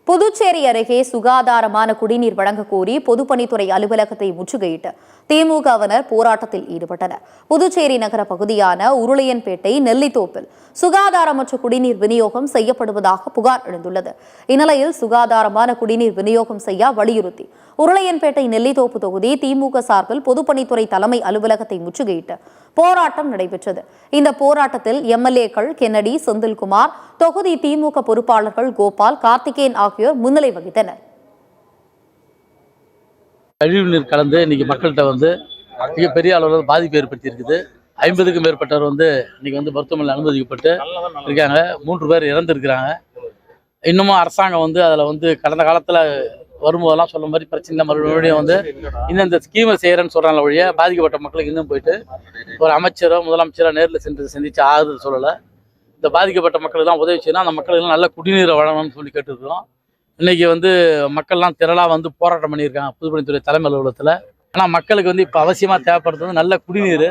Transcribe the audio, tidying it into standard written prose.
புதுச்சேரி அருகே சுகாதாரமான குடிநீர் வழங்கக் கோரி பொதுப்பணித்துறை அலுவலகத்தை முற்றுகையிட்டு திமுகவினர் போராட்டத்தில் ஈடுபட்டனர். புதுச்சேரி நகர பகுதியான உருளையன்பேட்டை நெல்லித்தோப்பில் சுகாதாரமற்ற குடிநீர் விநியோகம் செய்யப்படுவதாக புகார் எழுந்துள்ளது. இந்நிலையில் சுகாதாரமான குடிநீர் விநியோகம் செய்ய வலியுறுத்தி உருளையன்பேட்டை நெல்லித்தோப்பு தொகுதி திமுக சார்பில் பொதுப்பணித்துறை தலைமை அலுவலகத்தை முற்றுகையிட்டு போராட்டம் நடைபெற்றது. இந்த போராட்டத்தில் எம்எல்ஏக்கள் கென்னடி, செந்தில்குமார், தொகுதி திமுக பொறுப்பாளர்கள் கோபால், கார்த்திகேயன் ஆகியோர் முன்னிலை வகித்தனர். கழிவுநீர் கலந்து இன்னைக்கு மக்கள்கிட்ட மிகப்பெரிய அளவில் பாதிப்பு ஏற்படுத்தி இருக்குது. 50க்கும் மேற்பட்டவர் இன்னைக்கு மருத்துவமனையில் அனுமதிக்கப்பட்டு இருக்காங்க. 3 பேர் இறந்துருக்கிறாங்க. இன்னமும் அரசாங்கம் அதில் கடந்த காலத்தில் வரும்போதெல்லாம் சொல்ல மாதிரி பிரச்சனை மறுபடியும் இந்த ஸ்கீமை செய்கிறேன்னு சொல்கிறாங்க ஒழிய பாதிக்கப்பட்ட மக்களுக்கு இன்னும் போயிட்டு ஒரு அமைச்சரோ முதலமைச்சரோ நேரில் சந்திச்சு ஆறுதல் சொல்லலை. இந்த பாதிக்கப்பட்ட மக்களுக்கு தான் உதவி செய்யணும். அந்த மக்களுக்கு நல்ல குடிநீரை வழங்கணும்னு சொல்லி கேட்டுருக்கிறோம். இன்னைக்கு மக்கள்லாம் திரளாக போராட்டம் பண்ணியிருக்காங்க புதுப்பணித்துறை தலைமை அலுவலகத்தில். ஆனால் மக்களுக்கு இப்போ அவசியமாக தேவைப்படுறது நல்ல குடிநீர்.